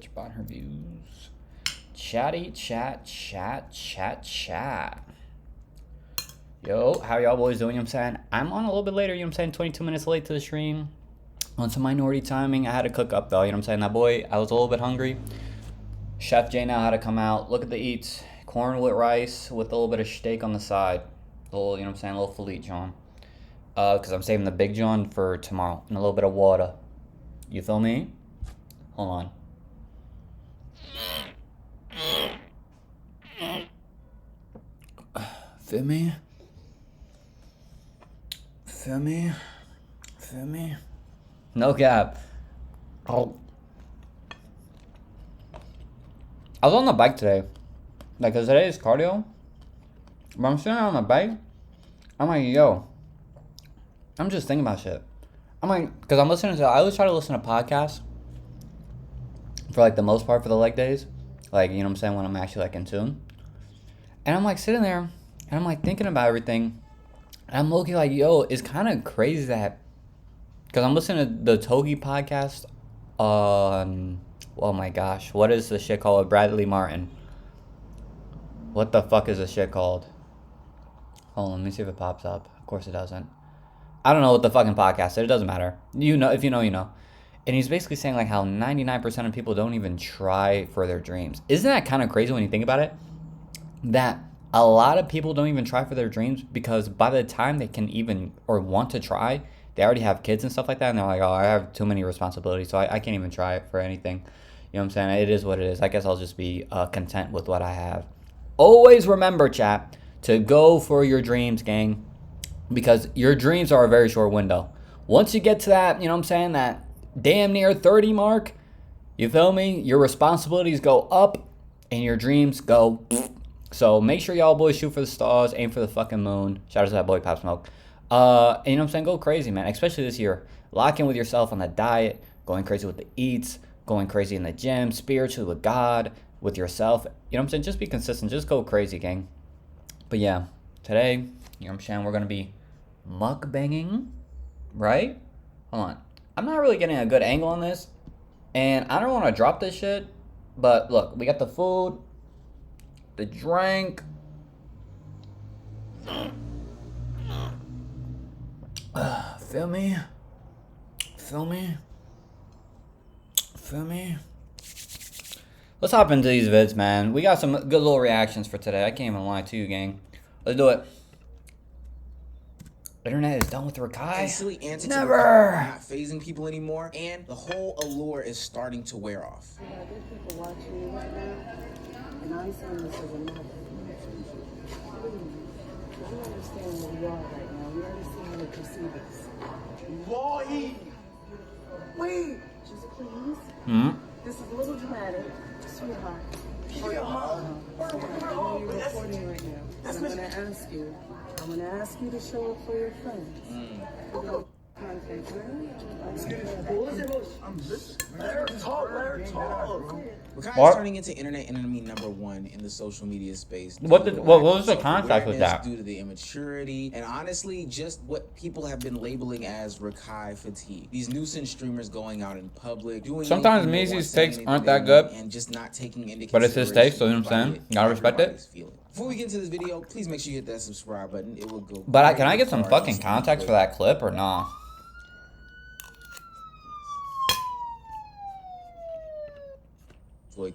bitch buying her views. Chatty chat. Yo, how y'all boys doing? You know what I'm saying? I'm on a little bit later, you know what I'm saying? 22 minutes late to the stream. On some minority timing. I had to cook up though, you know what I'm saying? That boy, I was a little bit hungry. Chef J now had to come out. Look at the eats. Corn with rice with a little bit of steak on the side. A little, you know what I'm saying? A little filet John. Because I'm saving the big John for tomorrow. And a little bit of water. You feel me? Hold on. Feel me? Feel me? Feel me? No cap. Oh. I was on the bike today. Like, cause today is cardio. But I'm sitting on the bike. I'm like, yo. I'm just thinking about shit. I'm like, cause I always try to listen to podcasts. For like the most part for the leg days. Like, you know what I'm saying? When I'm actually like in tune. And I'm like sitting there. And I'm like thinking about everything. And I'm looking like, yo, it's kind of crazy that. Because I'm listening to the Togi podcast. Oh my gosh. What is the shit called? Bradley Martin. What the fuck is the shit called? Hold on, let me see if it pops up. Of course it doesn't. I don't know what the fucking podcast is. It doesn't matter. You know, if you know, you know. And he's basically saying like how 99% of people don't even try for their dreams. Isn't that kind of crazy when you think about it? That a lot of people don't even try for their dreams because by the time they can even or want to try, they already have kids and stuff like that. And they're like, oh, I have too many responsibilities, so I can't even try for anything. You know what I'm saying? It is what it is. I guess I'll just be content with what I have. Always remember, chat, to go for your dreams, gang. Because your dreams are a very short window. Once you get to that, you know what I'm saying, that damn near 30 mark, you feel me? Your responsibilities go up and your dreams go. So make sure y'all boys shoot for the stars, aim for the fucking moon. Shout out to that boy Pop Smoke. And you know what I'm saying? Go crazy, man. Especially this year. Lock in with yourself on the diet, going crazy with the eats, going crazy in the gym, spiritually with God, with yourself. You know what I'm saying? Just be consistent. Just go crazy, gang. But yeah, today, you know what I'm saying? We're going to be mukbanging, right? Hold on. I'm not really getting a good angle on this. And I don't want to drop this shit. But look, we got the food, the drink. Feel me? Feel me? Feel me? Let's hop into these vids, man. We got some good little reactions for today. I can't even lie to you, gang. Let's do it. Internet is done with Rakai? Silly antics Never! Are not phasing people anymore, and the whole allure is starting to wear off. Yeah, there's people watching you right now, and I'm saying this as a mother. Please, you understand where we are right now. We understand how to perceive us. Boy! Wait! Just please. This is a little dramatic. Sweetheart. You're recording right now. And I'm gonna ask you to show up for your friends. Content, Rakai is turning into internet enemy number one in the social media space. What was the contact with that? Due to the immaturity and honestly just what people have been labeling as Rakai fatigue. These nuisance streamers going out in public, doing sometimes Macy's takes aren't that good, and just not taking into but it's his taste, so you know what I'm saying? You gotta respect it. Before we get into this video, please make sure you hit that subscribe button. It will go. But can I get some fucking context for that clip or nah?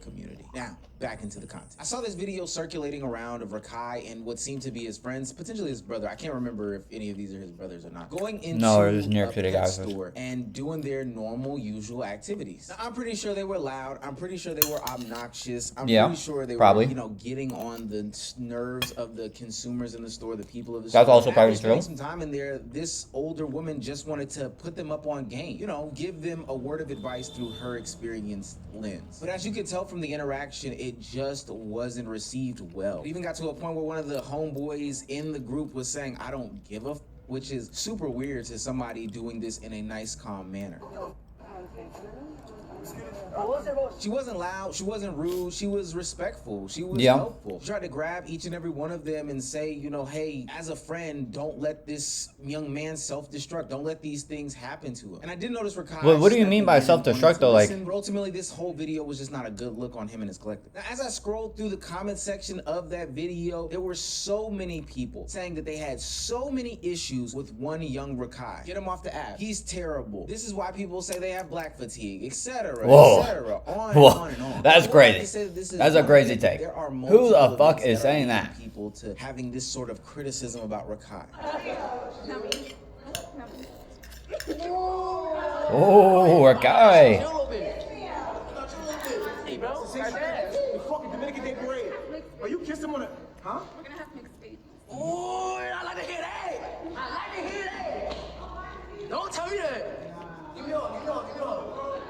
Community. Now, back into the content. I saw this video circulating around of Rakai and what seemed to be his friends, potentially his brother. I can't remember if any of these are his brothers or not. Going into a store and doing their normal, usual activities. Now, I'm pretty sure they were loud. I'm pretty sure they were obnoxious. I'm pretty sure they were, you know, getting on the nerves of the consumers in the store, the people of the store. That's also probably true. Some time in there, this older woman just wanted to put them up on game. You know, give them a word of advice through her experience lens. But as you could tell from the interaction, it just wasn't received well. It even got to a point where one of the homeboys in the group was saying, I don't give a f, which is super weird to somebody doing this in a nice, calm manner. She wasn't loud, she wasn't rude, she was respectful, she was helpful. She tried to grab each and every one of them and say, you know, hey, as a friend, don't let this young man self-destruct. Don't let these things happen to him. And I did notice Rakai. Well, what do you mean by self-destruct though? Like, ultimately, this whole video was just not a good look on him and his collective. Now, as I scrolled through the comment section of that video, there were so many people saying that they had so many issues with one young Rakai. Get him off the app. He's terrible. This is why people say they have black fatigue, etc. etc. On and on. That's crazy. That's a crazy take. Who the fuck is saying that? People to having this sort of criticism about Rakai. Oh, Rakai. Hey, bro. You fucking Dominican Day Parade. Are you kissing him on a... Huh? We're gonna have mixed babies. Oh, I like to hear that. I like to hear that. Don't tell me that. Give me all, give me all, give me all.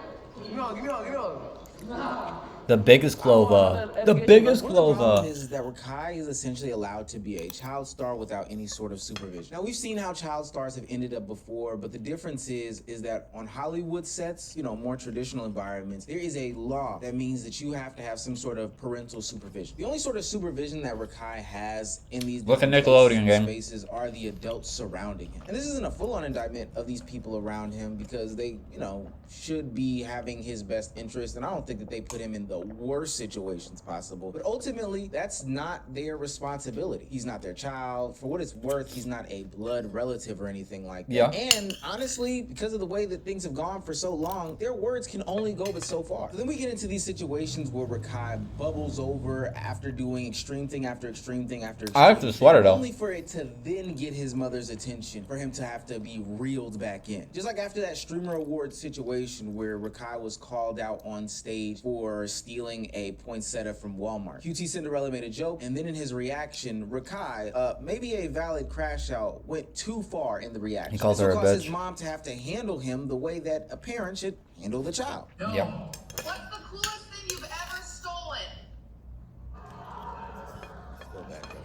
Give me all, give me all, give me all. The biggest Clover. The biggest Clover. The problem is that Rakai is essentially allowed to be a child star without any sort of supervision. Now, we've seen how child stars have ended up before, but the difference is that on Hollywood sets, you know, more traditional environments, there is a law that means that you have to have some sort of parental supervision. The only sort of supervision that Rakai has in these spaces are the adults surrounding him. And this isn't a full-on indictment of these people around him because they, you know, should be having his best interest, and I don't think that they put him in the worst situations possible. But ultimately, that's not their responsibility. He's not their child. For what it's worth, he's not a blood relative or anything like that. Yeah. And honestly, because of the way that things have gone for so long, their words can only go but so far. So then we get into these situations where Rakai bubbles over after doing extreme thing after extreme thing after extreme I like the sweater though. Only for it to then get his mother's attention, for him to have to be reeled back in. Just like after that Streamer Awards situation where Rakai was called out on stage for stealing a poinsettia from Walmart. QT Cinderella made a joke, and then in his reaction, Rakai, maybe a valid crash out, went too far in the reaction. He calls her a bitch. His mom to have to handle him the way that a parent should handle the child. Yeah. What's the coolest thing you've ever stolen? Go back up.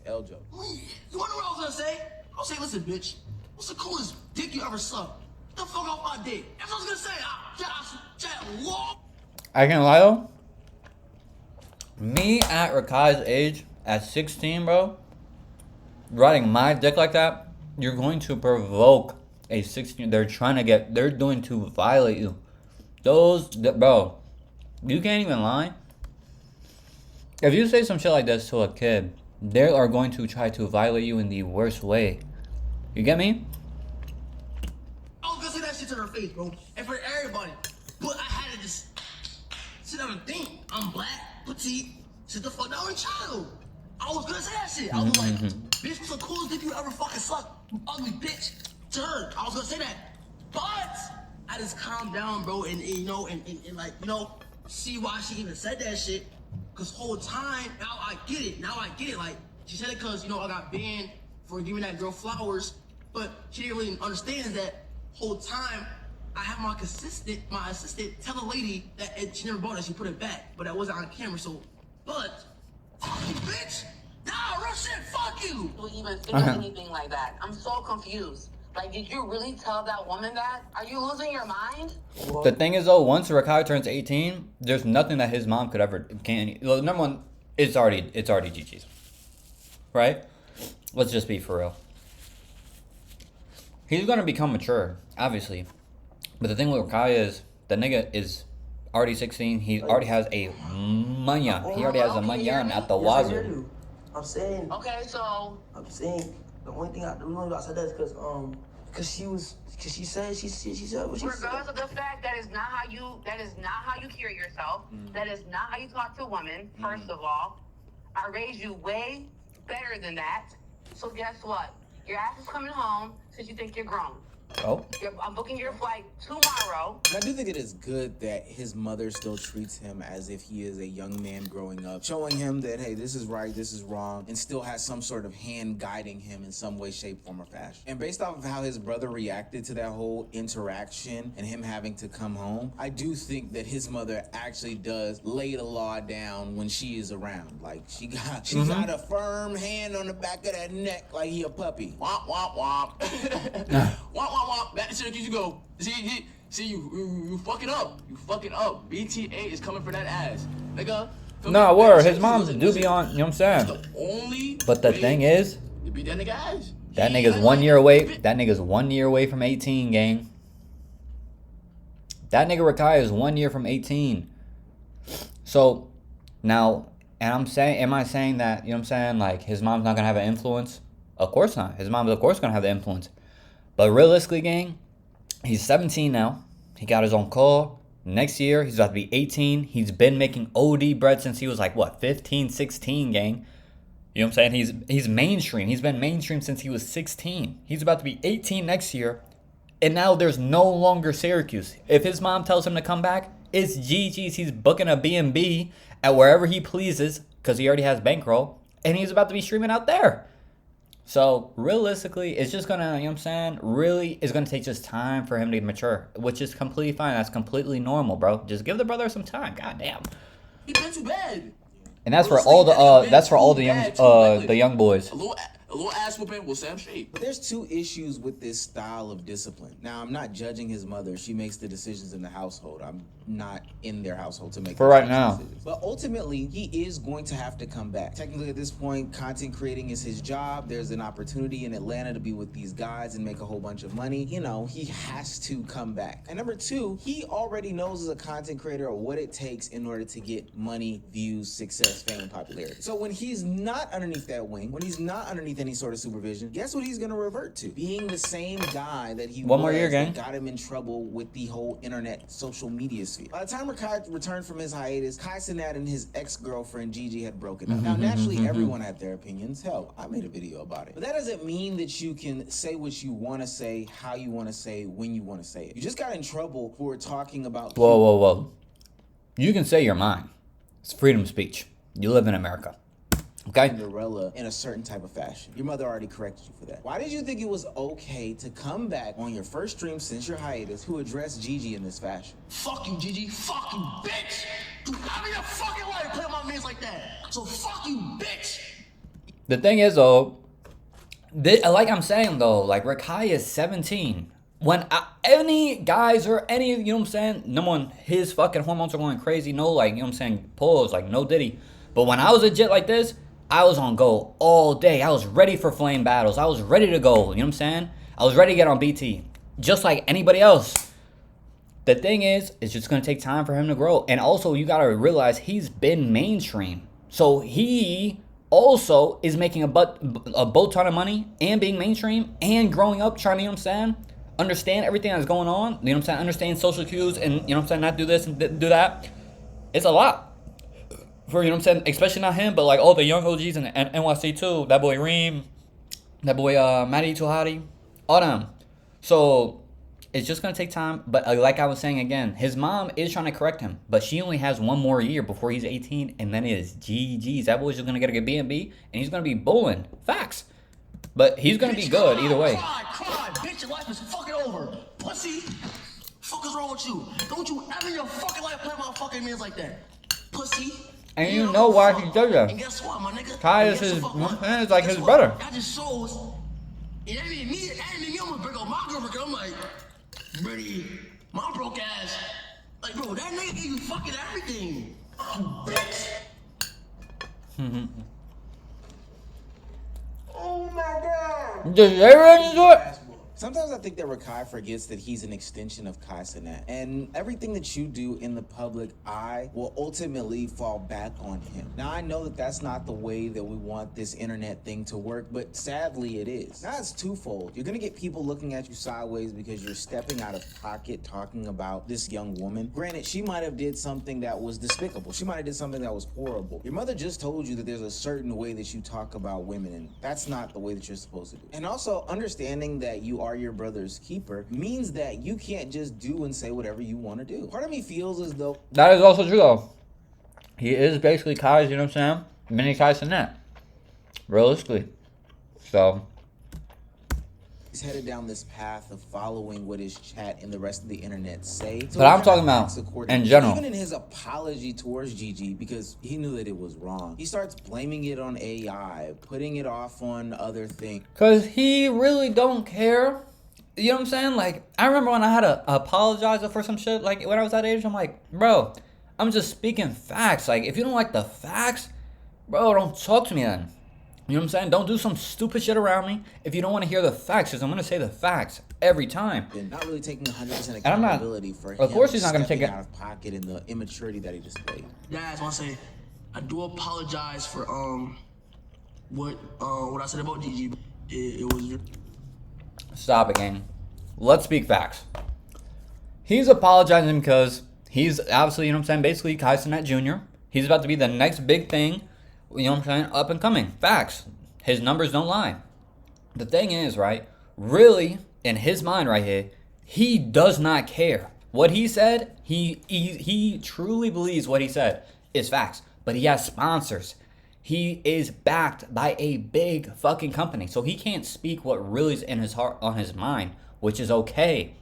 L joke. You wonder what I was gonna say? I'll say, listen, bitch. What's the coolest dick you ever sucked? Get the fuck off my dick. That's what I was gonna say. I can't lie though. Me at Rakai's age, at 16, bro, riding my dick like that, you're going to provoke a 16. They're doing to violate you. Bro, you can't even lie. If you say some shit like this to a kid, they are going to try to violate you in the worst way. You get me? I was gonna say that shit to her face, bro, and for everybody. But I had to just sit down and think. I'm black, petite, sit the fuck down and child. I was gonna say that shit. I was like, bitch, what's the coolest dick you ever fucking sucked? You ugly bitch. To her, I was gonna say that. But I just calmed down, bro, and you know, and like, you know, see why she even said that shit. Cause whole time, now I get it. Like, she said it cause, you know, I got banned for giving that girl flowers. But she didn't really understand that whole time I have my assistant tell the lady that she never bought it, she put it back, but that wasn't on camera, so, but, fuck you, bitch! Nah, real shit, fuck you! You even think of anything like that? I'm so confused. Like, did you really tell that woman that? Are you losing your mind? The thing is though, once Rakai turns 18, there's nothing that his mom could ever, well, number one, it's already GG's. Right? Let's just be for real. He's gonna become mature, obviously. But the thing with Rakai is, the nigga is already 16. He already has a manyan. He already has a manyan at the wazoo. I'm saying. Okay, so. I'm saying the only thing the reason I said that is because she said what she said. Regardless of the fact that is not how you carry yourself. That is not how you talk to a woman. First of all, I raised you way better than that. So guess what? Your ass is coming home since you think you're grown. Oh. I'm booking your flight tomorrow. And I do think it is good that his mother still treats him as if he is a young man growing up, showing him that, hey, this is right, this is wrong, and still has some sort of hand guiding him in some way, shape, form, or fashion. And based off of how his brother reacted to that whole interaction and him having to come home, I do think that his mother actually does lay the law down when she is around. Like, she got a firm hand on the back of that neck like he a puppy. Womp, womp, womp. Womp, womp, womp. Back to Syracuse you go. See, See, you fucking up. You fucking up. BTA is coming for that ass. Nigga. Nah, word. His moms do be on, you know what I'm saying? The only but the thing is, to beat that nigga ass. That nigga's 1 year away. That nigga's 1 year away from 18, gang. That nigga Rakai is 1 year from 18. So, now, and am I saying that, you know what I'm saying, like, his mom's not gonna have an influence? Of course not. His mom's, of course, gonna have the influence. But realistically, gang, he's 17 now. He got his own car. Next year, he's about to be 18. He's been making OD bread since he was like, what, 15, 16, gang. You know what I'm saying? He's mainstream. He's been mainstream since he was 16. He's about to be 18 next year. And now there's no longer Syracuse. If his mom tells him to come back, it's GG's. He's booking a B&B at wherever he pleases because he already has bankroll. And he's about to be streaming out there. So, realistically, it's just going to, you know what I'm saying, really, it's going to take just time for him to mature, which is completely fine. That's completely normal, bro. Just give the brother some time. Goddamn. He been too bad. And that's for all the young boys. A little ass whooping will set him straight. But there's two issues with this style of discipline. Now, I'm not judging his mother. She makes the decisions in the household. I'm not in their household to make for right now. Decisions. But ultimately, he is going to have to come back. Technically, at this point, content creating is his job. There's an opportunity in Atlanta to be with these guys and make a whole bunch of money. You know, he has to come back. And number two, he already knows as a content creator what it takes in order to get money, views, success, fame, and popularity. So when he's not underneath that wing, when he's not underneath any sort of supervision, guess what he's gonna revert to? Being the same guy that he One more year, gang. that got him in trouble with the whole internet social media sphere. By the time Rakai returned from his hiatus, Kai Cenat and his ex-girlfriend Gigi had broken up. Now, naturally, everyone had their opinions. Hell, I made a video about it. But that doesn't mean that you can say what you want to say, how you want to say, when you want to say it. You just got in trouble for talking about... Whoa. You can say your mind. It's freedom of speech. You live in America. Okay. Cinderella in a certain type of fashion. Your mother already corrected you for that. Why did you think it was okay to come back on your first stream since your hiatus to address Gigi in this fashion? Fuck you, Gigi. Fuck you, bitch. You have your fucking life play my mans like that. So fuck you, bitch. The thing is, though, like I'm saying, though, like Rakai is 17. When any guys or any, you know what I'm saying, no one, his fucking hormones are going crazy. No, like, you know what I'm saying, pulls, like, no Diddy. But when I was legit like this, I was on go all day. I was ready for flame battles. I was ready to go. You know what I'm saying? I was ready to get on BT. Just like anybody else. The thing is, it's just going to take time for him to grow. And also, you got to realize he's been mainstream. So he also is making a boat ton of money and being mainstream and growing up trying to, you know what I'm saying, understand everything that's going on. You know what I'm saying? Understand social cues and, you know what I'm saying, not do this and do that. It's a lot. For, you know what I'm saying, especially not him, but like all the young OGs in NYC too. That boy Reem, that boy Matty Tuhati, all them. So it's just gonna take time. But like I was saying again, his mom is trying to correct him, but she only has 1 more year before he's 18, and then it is GG's. That boy's just gonna get a B&B, and he's gonna be bowling. Facts. But he's gonna be good either way. Cry, bitch. Your life is fucking over, pussy. Fuck is wrong with you? Don't you ever in your fucking life play my fucking mans like that, pussy. And you know why he does that. And guess what, my nigga? Kai is his, man, it's like his brother. That just shows. And that ain't me. I'm gonna break up my girlfriend. I'm like, Brady, my broke ass. Like, bro, that nigga gave you fucking everything. Oh, bitch. Oh my God! Does everyone do it? Sometimes I think that Rakai forgets that he's an extension of Kai Cenat. And everything that you do in the public eye will ultimately fall back on him. Now, I know that that's not the way that we want this internet thing to work, but sadly it is. Now, it's twofold. You're gonna get people looking at you sideways because you're stepping out of pocket talking about this young woman. Granted, she might have did something that was despicable. She might have did something that was horrible. Your mother just told you that there's a certain way that you talk about women, and that's not the way that you're supposed to do. And also, understanding that you are your brother's keeper means that you can't just do and say whatever you want to do. Part of me feels as though that is also true though. He is basically Kai's, you know what I'm saying? Mini Kai Cenat. Realistically. So he's headed down this path of following what his chat and the rest of the internet say. So but I'm talking about in general. Even in his apology towards Gigi, because he knew that it was wrong, he starts blaming it on AI, putting it off on other things. Because he really don't care You know what I'm saying? Like, I remember when I had to apologize for some shit, like, when I was that age, I'm like, bro, I'm just speaking facts. Like, if you don't like the facts, bro, don't talk to me then. You know what I'm saying? Don't do some stupid shit around me if you don't want to hear the facts, because I'm going to say the facts every time. And not really taking 100% And I'm not, accountability for him of course he's not going to take it. out of pocket and the immaturity that he displayed. Yeah, I just want to say, I do apologize for what I said about Gigi. It was. Stop it, gang. Let's speak facts. He's apologizing because he's obviously, you know what I'm saying, basically Kai Cenat Jr. He's about to be the next big thing, you know what I'm saying, up and coming. Facts. His numbers don't lie. The thing is, right, really, in his mind right here, he does not care. What he said, he truly believes what he said is facts. But he has sponsors. He is backed by a big fucking company. So he can't speak what really is in his heart, on his mind, which is okay.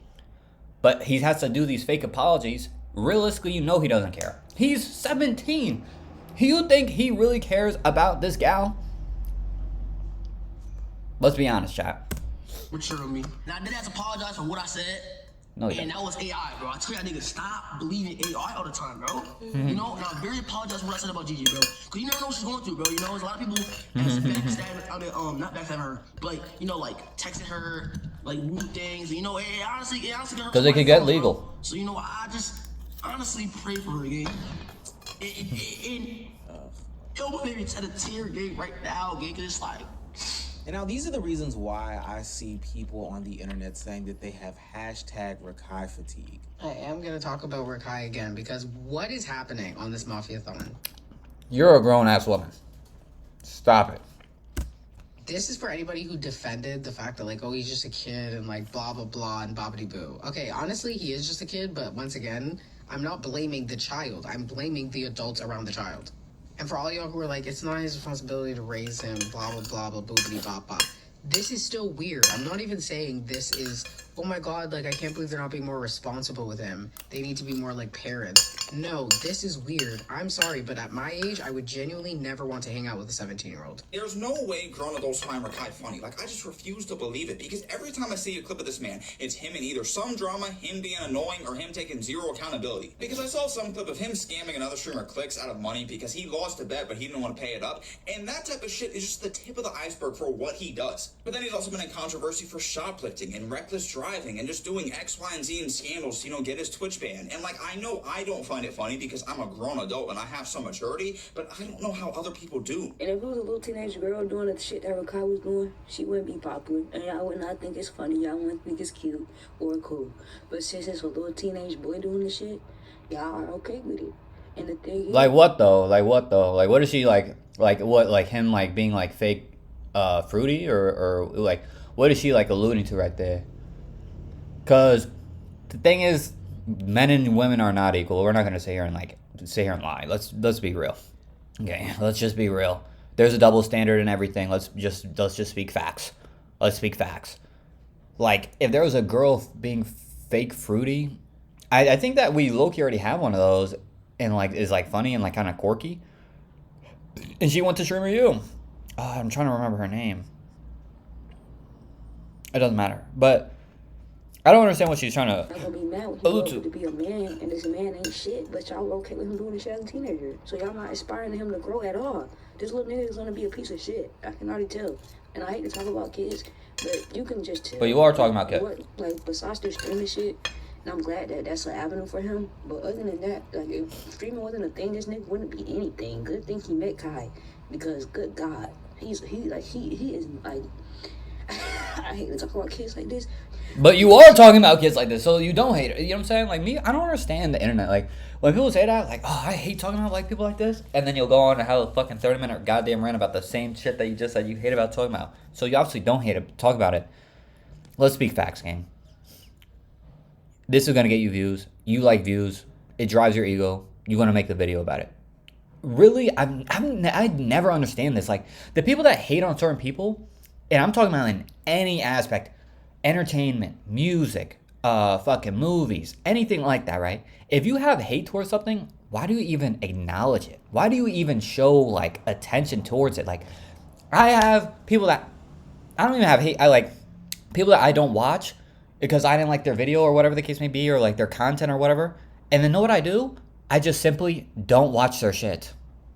But he has to do these fake apologies. Realistically, you know he doesn't care. He's 17. You think he really cares about this gal? Let's be honest, chat. Mature of me. Now, I did have to apologize for what I said. No, and that was AI, bro. I tell y'all niggas, stop believing AI all the time, bro. You know, and I'm very apologize for what I said about Gigi, bro. Cause you never know what she's going through, bro. You know, there's a lot of people that's backstabbing, not backstabbing her, but like, you know, like texting her, like rude things. And, you know, honestly, because it could get legal. Bro. So, you know, I just honestly pray for her, gang. And help me to the tear, gang, right now, gang, cause it's like. And now these are the reasons why I see people on the internet saying that they have hashtag Rakai fatigue. I am going to talk about Rakai again because what is happening on this Mafia-thon? You're a grown-ass woman. Stop it. This is for anybody who defended the fact that, like, oh, he's just a kid and, like, blah, blah, blah, and bobbity-boo. Okay, honestly, he is just a kid, but once again, I'm not blaming the child. I'm blaming the adults around the child. And for all y'all who are like, it's not his responsibility to raise him, blah, blah, blah, blah, boobity, bop, bop. This is still weird. I'm not even saying this is, oh my god, like, I can't believe they're not being more responsible with him. They need to be more like parents. No, this is weird. I'm sorry, but at my age, I would genuinely never want to hang out with a 17-year-old. There's no way grown adults find Rakai funny. Like, I just refuse to believe it, because every time I see a clip of this man, it's him in either some drama, him being annoying, or him taking zero accountability. Because I saw some clip of him scamming another streamer clicks out of money because he lost a bet, but he didn't want to pay it up. And that type of shit is just the tip of the iceberg for what he does. But then he's also been in controversy for shoplifting and reckless driving and just doing X, Y, and Z in scandals to, you know, get his Twitch ban. And, like, I know I don't find it funny because I'm a grown adult and I have some maturity, but I don't know how other people do. And if it was a little teenage girl doing the shit that Rakai was doing, she wouldn't be popular. And y'all would not think it's funny. Y'all wouldn't think it's cute or cool. But since it's a little teenage boy doing the shit, y'all are okay with it. And the thing is... Like what, though? Like what, though? Like, what is she, like what, like him, like, being, like, fake fruity? Or like, what is she, like, alluding to right there? Because the thing is, men and women are not equal. We're not going to sit here and lie. Let's be real. Okay, let's just be real. There's a double standard in everything. Let's just speak facts. Let's speak facts. Like, if there was a girl being fake fruity, I think that we low-key already have one of those, and, like, is, like, funny and, like, kind of quirky. And she went to Streamer U. I'm trying to remember her name. It doesn't matter. But I don't understand what she's trying to... I'm gonna be mad when he grows up to be a man, and this man ain't shit, but y'all okay with him doing this shit as a teenager. So y'all not inspiring him to grow at all. This little nigga is gonna be a piece of shit. I can already tell. And I hate to talk about kids, but you can just tell. But you are talking about kids. Like, besides the streaming shit, and I'm glad that that's an avenue for him. But other than that, like, if streaming wasn't a thing, this nigga wouldn't be anything. Good thing he met Kai, because good God, he is like... I hate to talk about kids like this. But you are talking about kids like this, so you don't hate it. You know what I'm saying? Like, me, I don't understand the internet. Like, when people say that, like, oh, I hate talking about, like, people like this, and then you'll go on and have a fucking 30-minute goddamn rant about the same shit that you just said you hate about talking about. So you obviously don't hate it. Talk about it. Let's speak facts, gang. This is going to get you views. You like views. It drives your ego. You're going to make the video about it. Really? I never understand this. Like, the people that hate on certain people, and I'm talking about in any aspect, entertainment, music, fucking movies, anything like that, right? If you have hate towards something, why do you even acknowledge it? Why do you even show, like, attention towards it? Like, I have people that, I don't even have hate, I like, people that I don't watch, because I didn't like their video or whatever the case may be, or like their content or whatever. And then know what I do? I just simply don't watch their shit.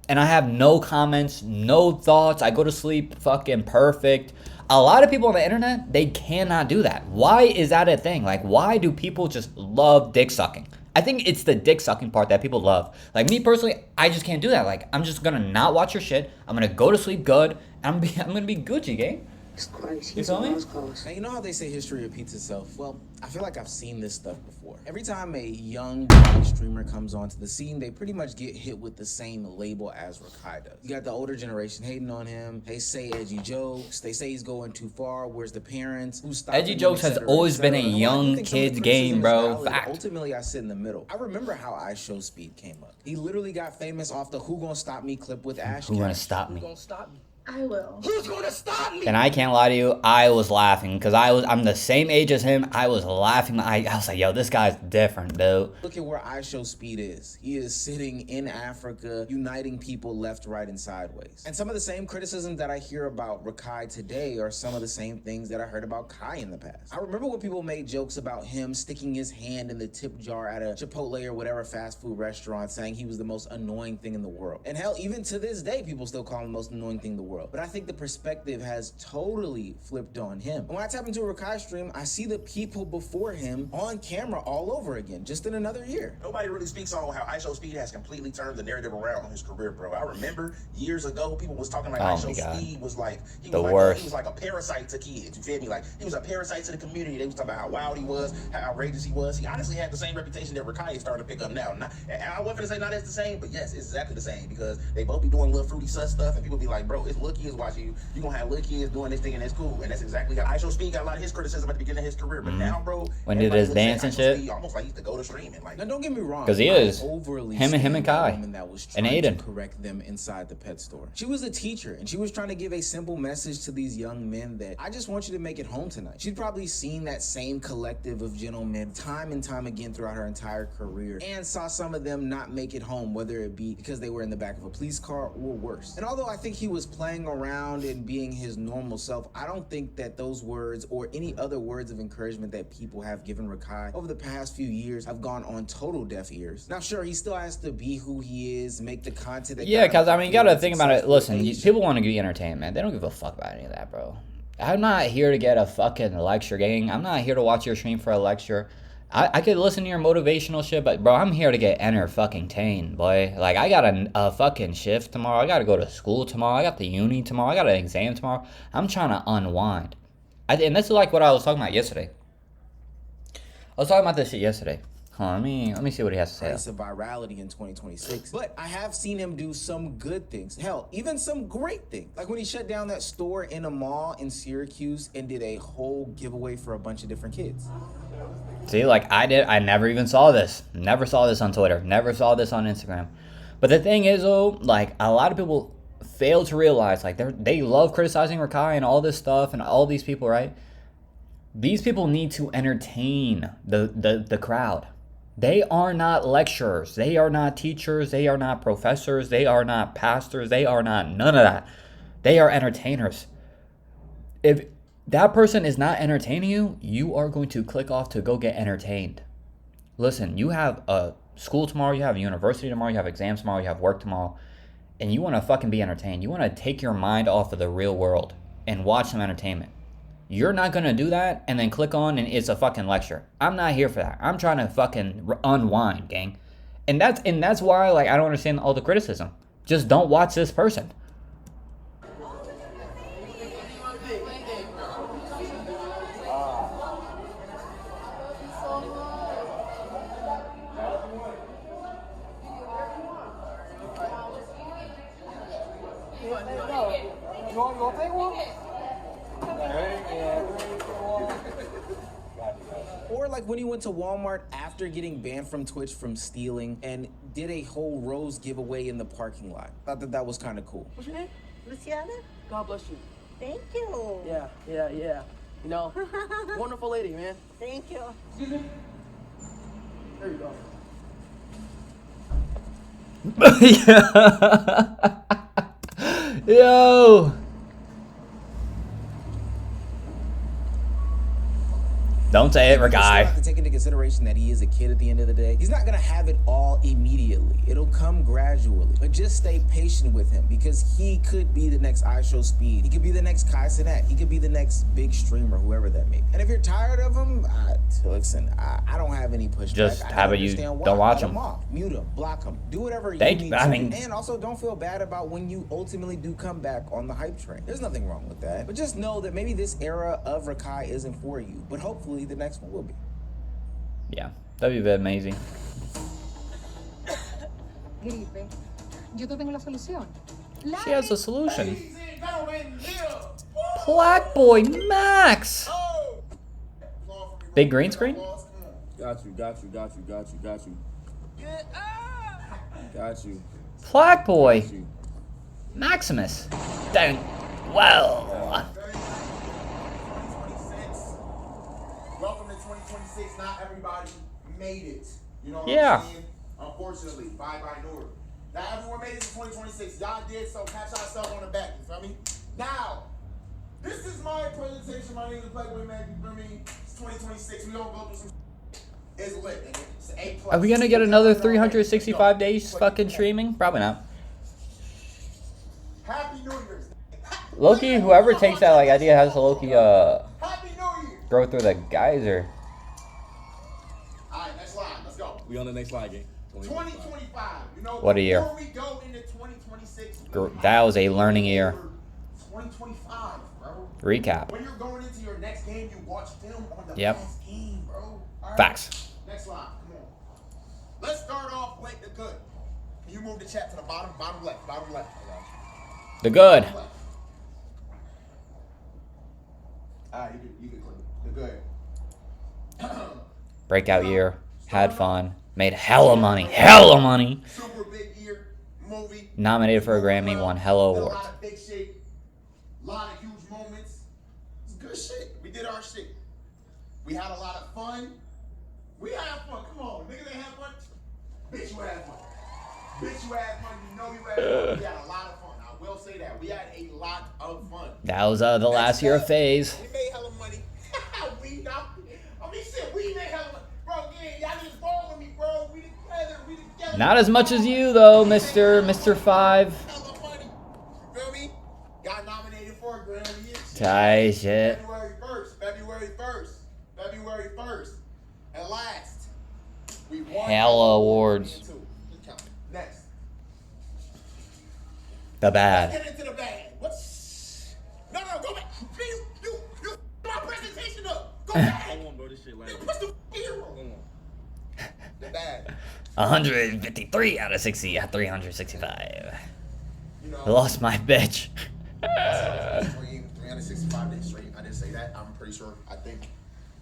And I have no comments, no thoughts. I go to sleep fucking perfect. A lot of people on the internet, they cannot do that. Why is that a thing? Like, why do people just love dick sucking? I think it's the dick sucking part that people love. Like me personally, I just can't do that. Like, I'm just gonna not watch your shit. I'm gonna go to sleep good. And I'm gonna be Gucci, gang. Christ, You feel me? Now, you know how they say history repeats itself? Well, I feel like I've seen this stuff before. Every time a young black streamer comes onto the scene, they pretty much get hit with the same label as Rakai does. You got the older generation hating on him. They say edgy jokes. They say he's going too far. Where's the parents? Who's stopping Edgy jokes has always been a young kid's game, bro. Fact. Ultimately, I sit in the middle. I remember how I Show Speed came up. He literally got famous off the "Who Gonna Stop Me" clip with Ash. Who gonna stop me? Who gonna stop me? I will. Who's gonna stop me? And I can't lie to you, I was laughing because I'm the same age as him. I was laughing. I was like, yo, this guy's different, dude. Look at where I Show Speed is. He is sitting in Africa, uniting people left, right, and sideways. And some of the same criticisms that I hear about Rakai today are some of the same things that I heard about Kai in the past. I remember when people made jokes about him sticking his hand in the tip jar at a Chipotle or whatever fast food restaurant, saying he was the most annoying thing in the world. And hell, even to this day, people still call him the most annoying thing in the world. But I think the perspective has totally flipped on him. And when I tap into a Rakai stream, I see the people before him on camera all over again, just in another year. Nobody really speaks on how I Show Speed has completely turned the narrative around on his career, bro. I remember years ago, people was talking like I Show Speed was like, he was like a parasite to kids. You feel me? Like, he was a parasite to the community. They was talking about how wild he was, how outrageous he was. He honestly had the same reputation that Rakai is starting to pick up now. I wasn't gonna say not as the same, but yes, it's exactly the same, because they both be doing little fruity sus stuff, and people be like, bro, it's little kids watching you. You gonna have little kids doing this thing, and it's cool. And that's exactly how I Show Speed got a lot of his criticism at the beginning of his career. But now, bro, when did his dance and shit? Speed almost like he's to go to streaming. Like, now don't get me wrong, because he is overly him and Kai and Aiden to correct them inside the pet store. She was a teacher, and she was trying to give a simple message to these young men that I just want you to make it home tonight. She'd probably seen that same collective of gentlemen time and time again throughout her entire career, and saw some of them not make it home, whether it be because they were in the back of a police car or worse. And although I think he was playing around and being his normal self, I don't think that those words or any other words of encouragement that people have given Rakai over the past few years have gone on total deaf ears. Now, sure, he still has to be who he is, make the content that because I mean, you gotta think about it. Listen, people want to be entertained, man. They don't give a fuck about any of that, bro. I'm not here to get a fucking lecture, gang. I'm not here to watch your stream for a lecture. I could listen to your motivational shit, but bro, I'm here to get fucking-tained, boy. Like, I got a fucking shift tomorrow. I gotta go to school tomorrow. I got the uni tomorrow. I got an exam tomorrow. I'm trying to unwind. And this is like what I was talking about yesterday. I was talking about this shit yesterday. Hold on, let me see what he has to say. Of virality in 2026. But I have seen him do some good things. Hell, even some great things. Like when he shut down that store in a mall in Syracuse and did a whole giveaway for a bunch of different kids. See, like I never even saw this. Never saw this on Twitter. Never saw this on Instagram. But the thing is, though, like a lot of people fail to realize, like they love criticizing Rakai and all this stuff and all these people, right? These people need to entertain the crowd. They are not lecturers. They are not teachers. They are not professors. They are not pastors. They are not none of that. They are entertainers. If that person is not entertaining you, you are going to click off to go get entertained. Listen, you have a school tomorrow, you have a university tomorrow, you have exams tomorrow, you have work tomorrow, and you want to fucking be entertained. You want to take your mind off of the real world and watch some entertainment. You're not going to do that and then click on and it's a fucking lecture. I'm not here for that. I'm trying to fucking unwind, gang. And that's why, like, I don't understand all the criticism. Just don't watch this person. Or like when he went to Walmart after getting banned from Twitch from stealing and did a whole rose giveaway in the parking lot. Thought that was kind of cool. What's your name? Luciana? God bless you. Thank you. Yeah. You know, wonderful lady, man. Thank you. There you go. Yo. Don't say it, You still have Rakai. to take into consideration that he is a kid at the end of the day. He's not gonna have it all immediately. It'll come gradually. But just stay patient with him because he could be the next iShowSpeed. He could be the next Kai Cenat. He could be the next big streamer, whoever that may be. And if you're tired of him, listen, I don't have any pushback. Just how about you don't watch him? Off, mute him, block him, do whatever you Thank need you. to. I mean, and also don't feel bad about when you ultimately do come back on the hype train. There's nothing wrong with that. But just know that maybe this era of Rakai isn't for you. But hopefully the next one will be. Yeah, that'd be amazing. Gripe. Yo te tengo la solución. She has a solution. Black Boy Max. Big green screen? Got you. Got you. Black Boy Maximus. Dang. Well. Welcome to 2026. Not everybody made it. You know what Yeah. I'm saying? Unfortunately, bye Noor. Not everyone made it to 2026. Y'all did, so pat yourself on the back. You feel me? Now, this is my presentation. My name is Playboy Mac. You feel me? It's 2026. We gonna go through some. It's lit. Nigga. It's an A+. Are we gonna get another 365 days fucking streaming? Probably not. Happy New Year's. Loki, whoever takes that like idea has to Loki go through the geyser. Alright, next slide. Let's go. We on the next slide, gang. 2025. You know, What a year. before we go into 2026, That was a learning year. 2025, bro. Recap. When you're going into your next game, you watch film on the Yep. last game, bro. All right? Facts. Next slide. Come on. Let's start off with the good. Can you move the chat to the bottom left, bottom left. The good. Alright, you can click the good. Breakout year. Had fun. Made hella money. Hella money. Super big year movie. Nominated for a Grammy. Won hella Did a awards. lot of big shit. A lot of huge moments. It's good shit. We did our shit. We had a lot of fun. We had fun. Come on. Niggas ain't have fun. Bitch, you had fun. Bitch, you had fun. You know you had fun. We had a lot of fun. I will say that. We had a lot of fun. That was the last year of phase. We made hella money. We not. I mean, shit, we made hella money. Bro, yeah, y'all just ball with me, bro. We together. Not as much as you though, Mr. 5. Hella money. You feel me? Got nominated for a Grammy. Tight shit. February 1st. And last, we won Hella awards. Next. The bad. Let's get into the bad. What's... No, go back. You my presentation up. Go back. Hold on, bro. This shit like. What's the hero? The bad. 153 out of 60 at 365. You know, I lost my bitch. 365 days straight. I didn't say that. I'm pretty sure. I think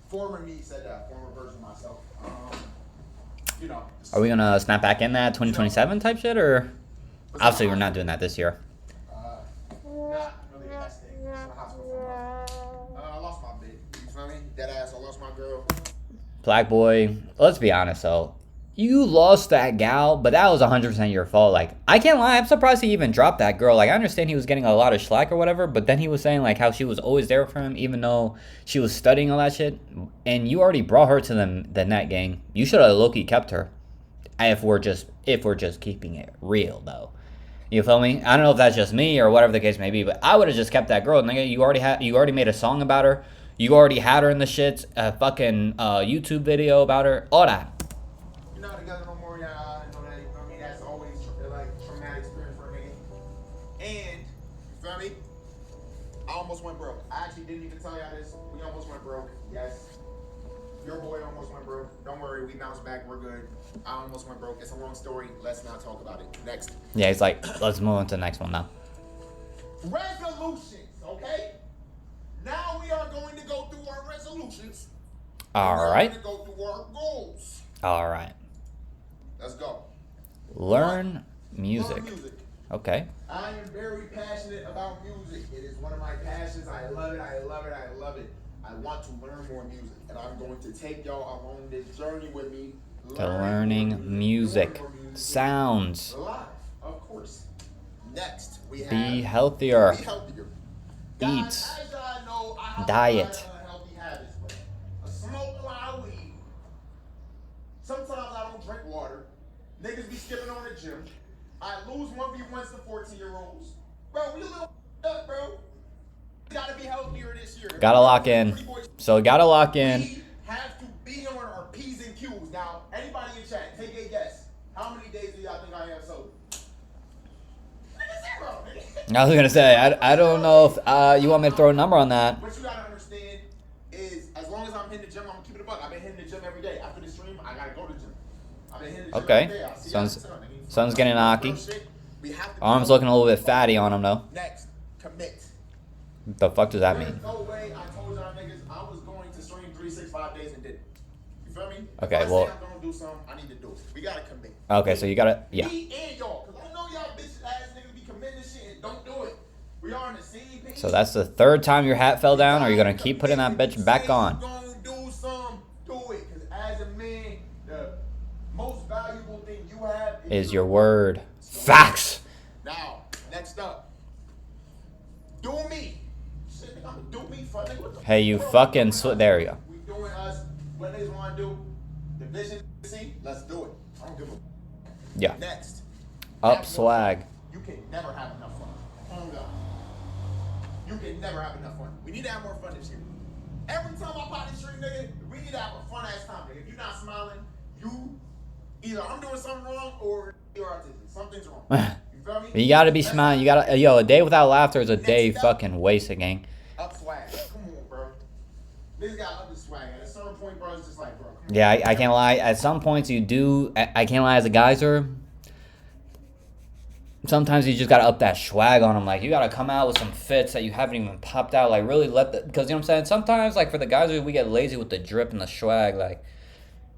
former me said that. Former version of myself. You know. Are we gonna snap back in that 2027 type shit, or obviously we're not doing that this year? Not really the best thing. It's in the hospital for I lost my bitch. You feel me? Dead ass. I lost my girl. Black Boy, let's be honest though. You lost that gal, but that was 100% your fault. Like, I can't lie, I'm surprised he even dropped that girl. Like, I understand he was getting a lot of slack or whatever, but then he was saying, like, how she was always there for him, even though she was studying all that shit. And you already brought her to the net, gang. You should have low-key kept her. If we're just keeping it real, though. You feel me? I don't know if that's just me or whatever the case may be, but I would have just kept that girl. Nigga, you already made a song about her. You already had her in the shits, a fucking YouTube video about her, all that. You're not together no more, y'all. I know that. You feel me? That's always like traumatic experience for a nigga. And you feel me? I almost went broke. I actually didn't even tell y'all this. We almost went broke. Yes. Your boy almost went broke. Don't worry, we bounced back. We're good. I almost went broke. It's a long story. Let's not talk about it. Next. Yeah, he's like, let's move on to the next one now. Resolutions, okay? Now we are going to go through our resolutions. All right. We're going to go through our goals. All right. Let's go. Learn music. Learn music. Okay. I am very passionate about music. It is one of my passions. I love it. I love it. I love it. I want to learn more music, and I'm going to take y'all along this journey with me. To learning music. Sounds. Live, of course. Next, we have Be healthier. Be healthier. Eat. Guys, as y'all know, I have Diet. a lot of unhealthy habits, but a smoker Sometimes I don't drink water. Niggas be skipping on the gym. I lose 1v1s to 14-year-olds. Bro, we a little up, bro. We gotta be healthier this year. Gotta lock in. So gotta lock in. We have to be on our P's and Q's. Now, anybody in chat, take a guess. How many days do y'all think I have sober? Nigga, 0, nigga. I was gonna say, I don't know if you want me to throw a number on that. What you gotta understand is, as long as I'm hitting the gym, I'm gonna keep it a buck. I've been hitting the gym every day. After the stream, I gotta go to the gym. I've been hitting the gym every day. I'll see y'all soon, nigga. Sun's getting knocky. Arm's looking a little bit fatty on him though. Next, commit. What the fuck does that mean? No way I told y'all niggas I was going to stream 365 days and didn't. You feel me? Okay, if I well. say I'm gonna do something, I need to do it. We gotta commit. Okay, so you gotta, yeah. Me and y'all, because I know y'all bitch ass niggas be committing this shit and don't do it. We are on the same page. So that's the third time your hat fell down, or are you gonna keep putting that bitch back on? Gonna do some, do it. Because as a man, the most valuable thing you have Is your word. Facts. Now, next up. Do me. Shit, nigga, I'm gonna do me for nigga. What the Hey, you fucking there you go. We doing us. What niggas wanna do? Division C, let's do it. I don't give a. Yeah. Next. Up swag. You can never have enough fun. Oh God. You can never have enough fun. We need to have more fun this year. Every time I pop this stream, nigga, we need to have a fun ass time, nigga. If you're not smiling, you either I'm doing something wrong or you're autistic. Something's wrong. You feel me? You gotta be smiling. You gotta, yo, a day without laughter is a day fucking wasted, gang. Up swag. Come on, bro. Niggas got up the swag. At a certain point, bro, it's just like, bro. Yeah, I can't lie. At some points you do, I can't lie, as a geyser, sometimes you just gotta up that swag on them. Like, you gotta come out with some fits that you haven't even popped out. Like, really let the, because, you know what I'm saying? Sometimes, like, for the geysers, we get lazy with the drip and the swag.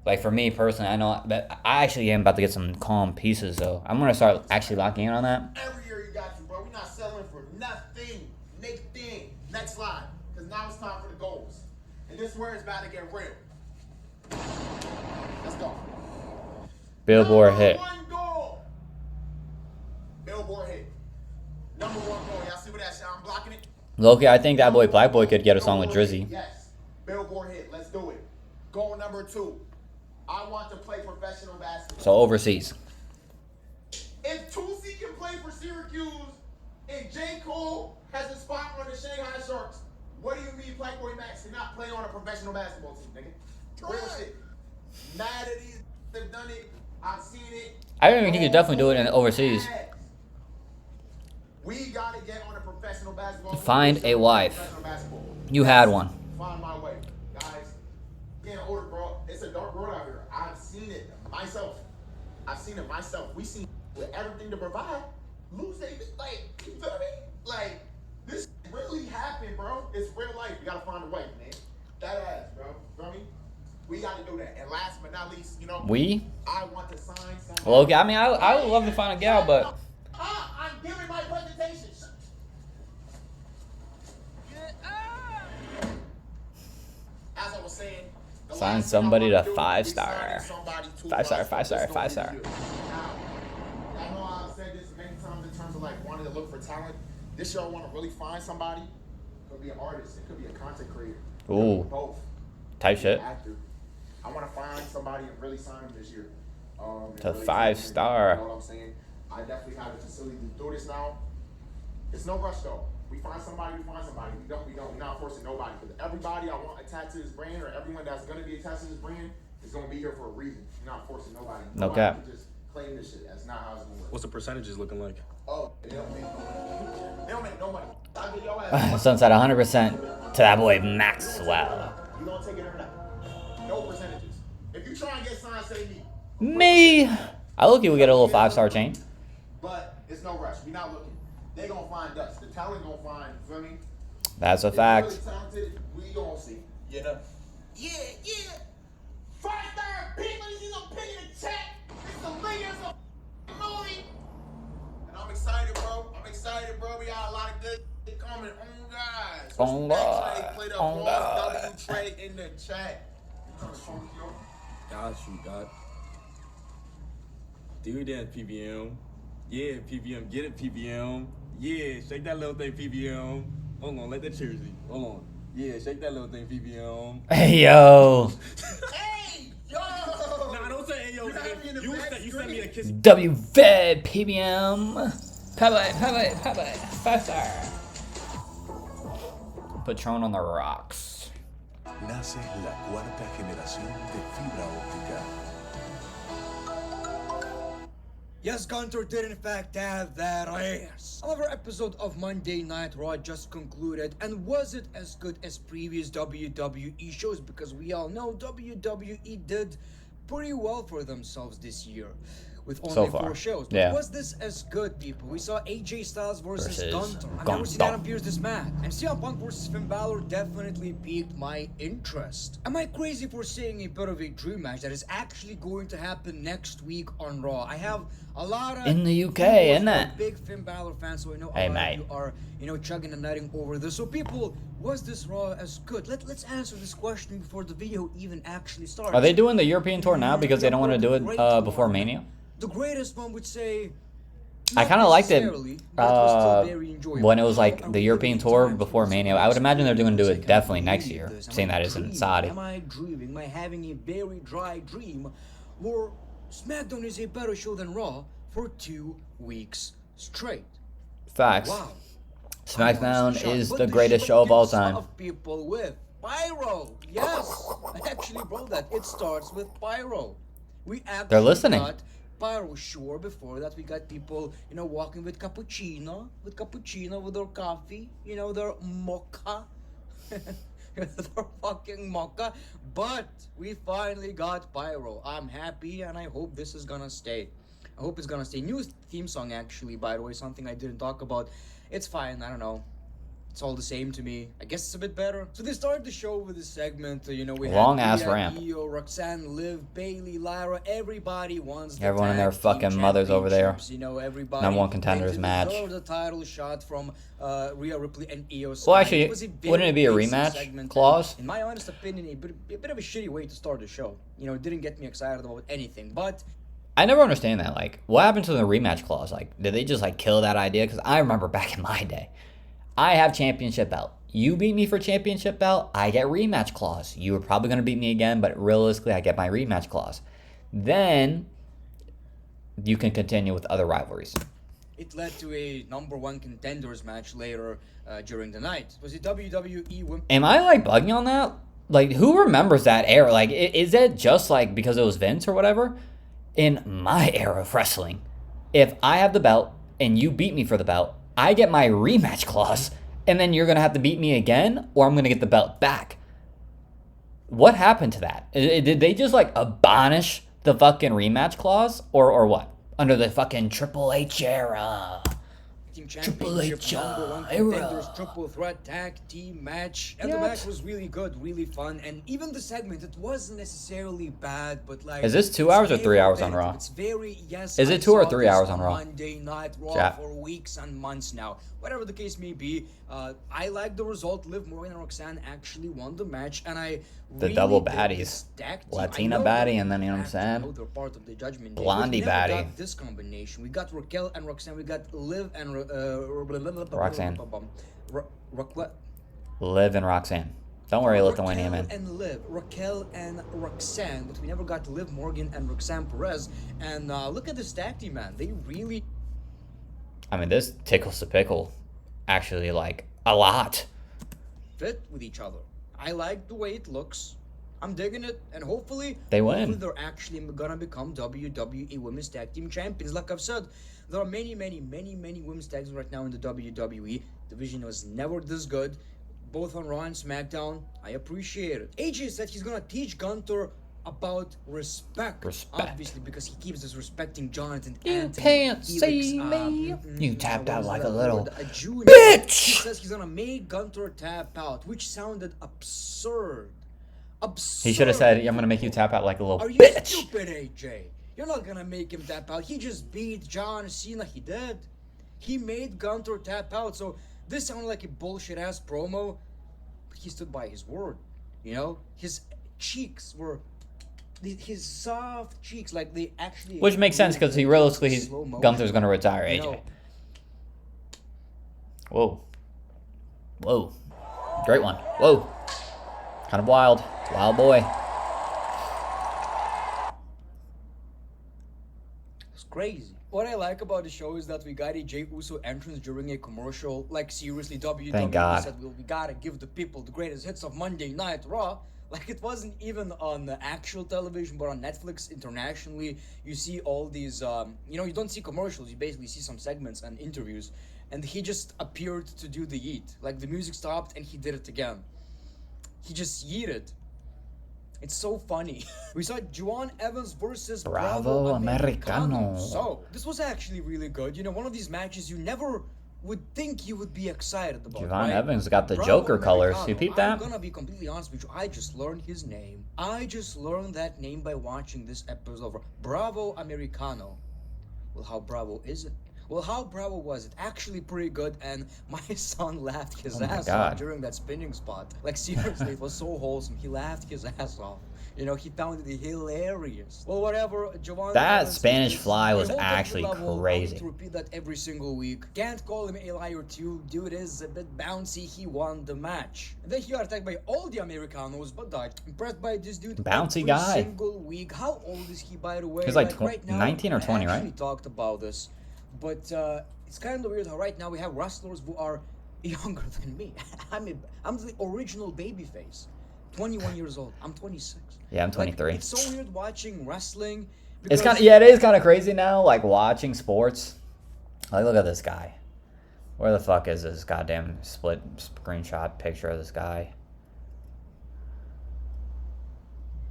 Like for me personally, I know that I actually am about to get some calm pieces, so I'm gonna start actually locking in on that. Every year you got you, bro. We're not settling for nothing. Next slide. Because now it's time for the goals. And this is where it's about to get real. Let's go. Billboard hit. One goal. Billboard hit. Number 1 goal. Y'all see what that shit? I'm blocking it. Loki, I think that boy Black Boy could get a song with Drizzy. Yes. Billboard hit. Let's do it. Goal number 2. I want to play professional basketball. So overseas. If Tulsi can play for Syracuse and J. Cole has a spot on the Shanghai Sharks, what do you mean Black Boy Max cannot play on a professional basketball team, nigga? Real shit. Mad at these they've done it. I've seen it. I think he could definitely do it in overseas. We gotta get on a professional basketball team. Find a wife. You had one. Find my way. Guys, getting older, bro. It's a dark world out here. I've seen it myself. We see with everything to provide, lose they like, you feel me? Like, this really happened, bro. It's real life. We gotta find a way, man. That ass, bro. Feel me? We gotta do that. And last but not least, you know, I want to sign something. Well, okay, I mean, I would love to find a gal, but I'm giving my presentation. As I was saying, sign somebody to 5-star. 5-star, 5-star, 5-star. Now, I know I've said this many times in terms of like wanting to look for talent. This year I want to really find somebody. It could be an artist. It could be a content creator. Ooh. Both. Type shit. Actor. I want to find somebody and really sign them this year. To really 5-star. You know what I'm saying? I definitely have the facility to do this now. It's no rush though. We find somebody, we find somebody. We don't. We're not forcing nobody. Because everybody I want attached to this brand, or everyone that's going to be attached to this brand, is going to be here for a reason. We're not forcing nobody. No cap. Can just claim this shit. That's not how it's going to work. What's the percentages looking like? Oh, they don't make no money. I'll get your ass. Sun's at 100% to that boy Maxwell. You don't take it or not. No percentages. If you try and get signed, say me. Me. I look, you will get a little 5-star chain. But it's no rush. We're not looking. They gonna find us. The talent gonna find. You feel me? That's a fact. If you're really talented, we gonna see. You know? Yeah. 5-star people, you gonna pick in the chat. It's the layers of movie. And I'm excited, bro. We got a lot of good shit coming. Oh, guys. Oh, God. Play the Oh, God. W Trey in the chat. Got you, God. Do your dance, PBM. Yeah, PBM. Get it, PBM. Yeah, shake that little thing, PBM. Hold on, let that jersey. Hold on. Yeah, shake that little thing, PBM. Hey, yo. Hey, yo. Nah, don't You sent me a kiss. WVED PBM. Bye-bye. Faster. Patron on the rocks. Nace la cuarta generación de fibra óptica. Yes, Gunter did in fact have that ass. Another episode of Monday Night Raw just concluded, and was it as good as previous WWE shows? Because we all know WWE did pretty well for themselves this year with only 4 shows. But yeah. Was this as good, people? We saw AJ Styles versus Gunter. I've never seen Adam Pearce this mad. And CM Punk versus Finn Balor definitely piqued my interest. Am I crazy for saying a bit of a dream match that is actually going to happen next week on Raw? I have a lot of in the UK, isn't it? Big Finn Balor fans, so I know a lot of you are, chugging and nutting over this. So people, was this Raw as good? Let's answer this question before the video even actually starts. Are they doing the European tour now because they don't want to do it before Mania? The greatest one would say. I kind of liked it when it was like the European tour before Mania. I would imagine they're going to do it definitely next year, seeing that isn't Saudi. Am I dreaming? Am I having a very dry dream? Or SmackDown is a better show than Raw for 2 weeks straight. Facts. Wow. SmackDown is the greatest show of all time. Of people with pyro. Yes, I actually wrote that. It starts with pyro. We actually They're listening. Got pyro. Sure, before that we got people, walking with cappuccino, with their coffee, their mocha. Their fucking mocha. But we finally got pyro. I'm happy and I hope this is gonna stay. I hope it's gonna stay. New theme song actually, by the way, something I didn't talk about. It's fine, I don't know. It's all the same to me. I guess it's a bit better. So they started the show with this segment. We long had ass ramp. Io, Roxanne, Liv, Bailey, Lyra. Everybody wants the everyone and their fucking mothers over there. Everybody. Number 1 contenders match. The title shot from Rhea Ripley and Io. Well, actually, wouldn't it be a rematch clause? In my honest opinion, a bit of a shitty way to start the show. It didn't get me excited about anything. But I never understand that. Like, what happened to the rematch clause? Like, did they just kill that idea? Because I remember back in my day, I have championship belt. You beat me for championship belt, I get rematch clause. You were probably going to beat me again, but realistically, I get my rematch clause. Then you can continue with other rivalries. It led to a number 1 contenders match later during the night. Was it WWE Women? Am I bugging on that? Like, who remembers that era? Like, is it just because it was Vince or whatever? In my era of wrestling, if I have the belt and you beat me for the belt, I get my rematch clause, and then you're going to have to beat me again, or I'm going to get the belt back. What happened to that? Did they just abolish the fucking rematch clause, or what? Under the fucking Triple H era. Triple H era. Triple threat tag team match, and the match was really good, really fun, and even the segment, it wasn't necessarily bad, but is this 2 hours or 3 hours on Raw? It's very Is it 2 or 3 hours on Raw? Monday Night Raw for weeks and months now. Whatever the case may be, I like the result. Liv Morgan and Roxanne actually won the match, and I the double baddies, Latina baddie, and then you know what I'm saying, they're part of the Judgment Day. Blondie baddie. Got this combination. We got Raquel and Roxanne. We got Liv and Roxanne. Liv and Roxanne. Don't worry, Lithuania man. And Liv, Raquel and Roxanne, but we never got to Liv Morgan and Roxanne Perez. And look at this tag team, man. They really. I mean, this tickles the pickle, actually, a lot. Fit with each other. I like the way it looks. I'm digging it, and hopefully they win. They're actually gonna become WWE Women's Tag Team Champions. Like I've said, there are many women's tag teams right now in the WWE. Division was never this good, both on Raw and SmackDown. I appreciate it. AJ said he's gonna teach Gunter about respect. Obviously, because he keeps disrespecting Jonathan. You can't see me. You tapped out like a little bitch. He says he's gonna make Gunter tap out, which sounded absurd. He should have said, I'm gonna make you tap out like a little bitch. Are you stupid, AJ? You're not gonna make him tap out. He just beat John Cena. He did. He made Gunter tap out. So this sounded like a bullshit ass promo, but he stood by his word. His cheeks were. His soft cheeks, they actually. Which makes sense because realistically, Gunther's gonna retire AJ. Whoa. Great one. Whoa. Kind of wild. Wild boy. crazy. What I like about the show is that we got a Jey Uso entrance during a commercial. Like, seriously, WWE said, well, we gotta give the people the greatest hits of Monday Night Raw. Like, it wasn't even on the actual television, but on Netflix internationally, you see all these, you don't see commercials, you basically see some segments and interviews. And he just appeared to do the yeet. Like, the music stopped and he did it again. He just yeeted. It's so funny. We saw Juwan Evans versus Bravo Americano. So, this was actually really good. You know, one of these matches you never would think you would be excited about. Juwan Evans got the Joker colors. You peep that? I'm gonna be completely honest with you. I just learned his name. I just learned that name by watching this episode of Bravo Americano. Well, how Bravo is it? Well, how Bravo was it? Actually pretty good, and my son laughed his ass off during that spinning spot. Like, seriously, it was so wholesome. He laughed his ass off. You know, he found it hilarious. Well, whatever, Javon. That Spanish fly was actually crazy. To repeat that every single week. Can't call him a liar too. Dude is a bit bouncy. He won the match. And then he got attacked by all the Americanos, but died. Impressed by this dude. Bouncy every guy. Single week. How old is he, by the way? He's like right now, 19 or 20, right? We talked about this, but it's kind of weird how right now we have wrestlers who are younger than me. I'm the original babyface. 21 years old. I'm 26. Yeah, I'm 23. Like, it's so weird watching wrestling. It's kind of, it is kind of crazy now, like watching sports. Like, look at this guy. Where the fuck is this goddamn split screenshot picture of this guy?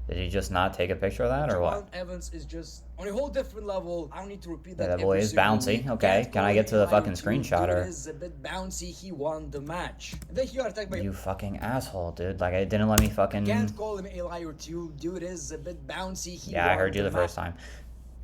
Did he just not take a picture of that, or what? Evans is just on a whole different level. I don't need to repeat that. That boy is bouncy. Okay, can I get to the fucking screenshotter? Dude is a bit bouncy. He won the match. And then he got attacked by you fucking asshole, dude. Like, it didn't let me fucking. Can't call him a liar too. Dude is a bit bouncy. He I heard you the first time.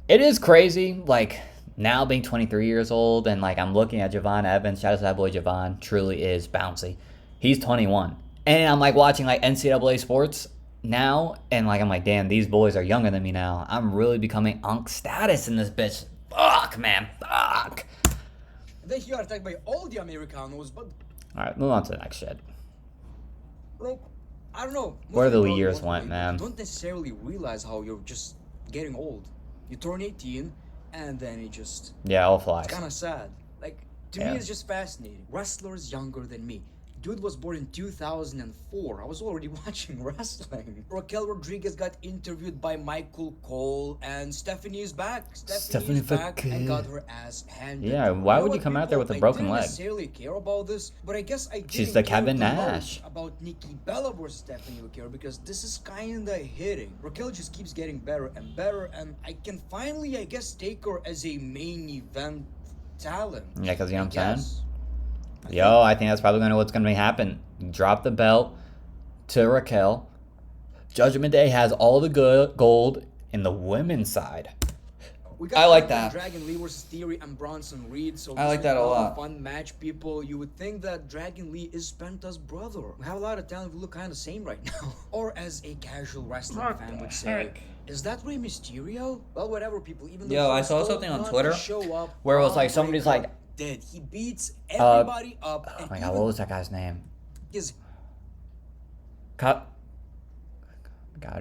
It is crazy, like, now being 23 years old, and like I'm looking at Javon Evans. Shout out to that boy Javon. Truly is bouncy. He's 21, and I'm like watching like NCAA sports now, and like I'm like, damn, these boys are younger than me now. I'm really becoming unk status in this bitch. Fuck, man, fuck. Then he got attacked by all the Americanos, but all right, move on to the next shit. Like, I don't know where the years went, man. You don't necessarily realize how you're just getting old. You turn 18, and then it just all flies. It's kind of sad. Like, to me, it's just fascinating. Wrestlers younger than me. Dude was born in 2004. I was already watching wrestling. Raquel Rodriguez got interviewed by Michael Cole, and Stephanie is back. Stephanie is back and got her ass handed. Yeah, why would you come out there with a broken leg? I didn't necessarily care about this, but I guess I didn't She's the Kevin care Nash. About Nikki Bella versus Stephanie Raquel, because this is kinda hitting. Raquel just keeps getting better and better, and I can finally, I guess, take her as a main event talent. Yeah, because you know what I'm saying? I think that's probably what's going to happen. Drop the belt to Raquel. Judgment Day has all the good gold in the women's side. I like that. Dragon Lee versus Theory and Bronson Reed. So I like that a lot. Fun match, people. You would think that Dragon Lee is Penta's brother. We have a lot of talent. We look kind of same right now. Or as a casual wrestling fan would say, is that Rey Mysterio? Well, whatever, people. Even though I saw something on Twitter where it was like somebody's like, dead. He beats everybody up. Oh my god, what was that guy's name? God,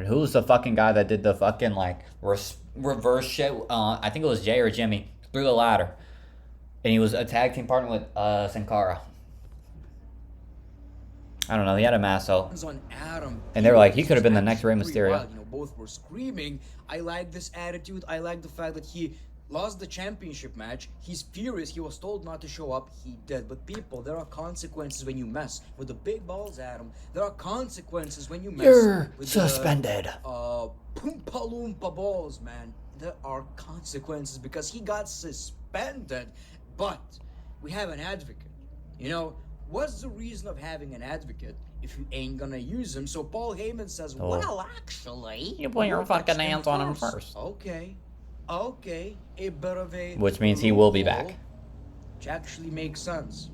who was the fucking guy that did the fucking like reverse shit? I think it was Jay or Jimmy through the ladder, and he was a tag team partner with Sin Cara. I don't know. He had a masso, and they were like, he could have been the next Rey Mysterio. You know, both were screaming. I like this attitude. I like the fact that he lost the championship match. He's furious. He was told not to show up. He did. But people, there are consequences when you mess with the big balls, Adam. There are consequences when you mess. You're with suspended. Poompa Loompa balls, man. There are consequences because he got suspended. But we have an advocate. You know, what's the reason of having an advocate if you ain't gonna use him? So Paul Heyman says, well, actually, you put your fucking hands on him first. Okay, a bit of a... Which means he will be back. Which actually makes sense.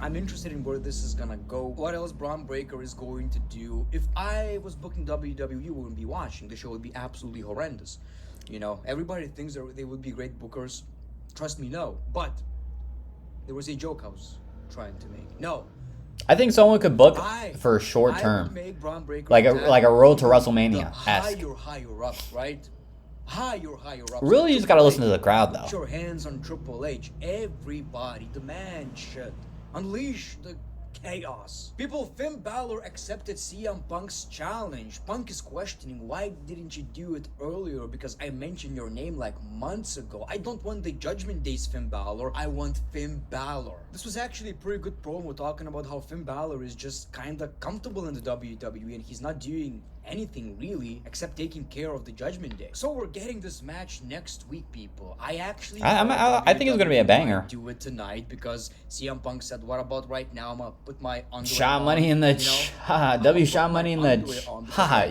I'm interested in where this is gonna go. What else Braun Breaker is going to do. If I was booking WWE, we wouldn't be watching. The show would be absolutely horrendous. You know, everybody thinks they would be great bookers. Trust me, no. But there was a joke I was trying to make. No. I think someone could book for short term. Like a road to WrestleMania. Higher up, right? higher up. Really, you just gotta listen to the crowd, though. Put your hands on Triple H. Everybody, the man should unleash the chaos. People, Finn Balor accepted CM Punk's challenge. Punk is questioning, why didn't you do it earlier? Because I mentioned your name like months ago. I don't want the Judgment Day's Finn Balor. I want Finn Balor. This was actually a pretty good promo talking about how Finn Balor is just kinda comfortable in the WWE and he's not doing anything really except taking care of the Judgment Day. So we're getting this match next week, people. I think it's gonna be a banger. Do it tonight because CM Punk said, "What about right now? I'm gonna put my underwear Shot on, money in the W shot money in the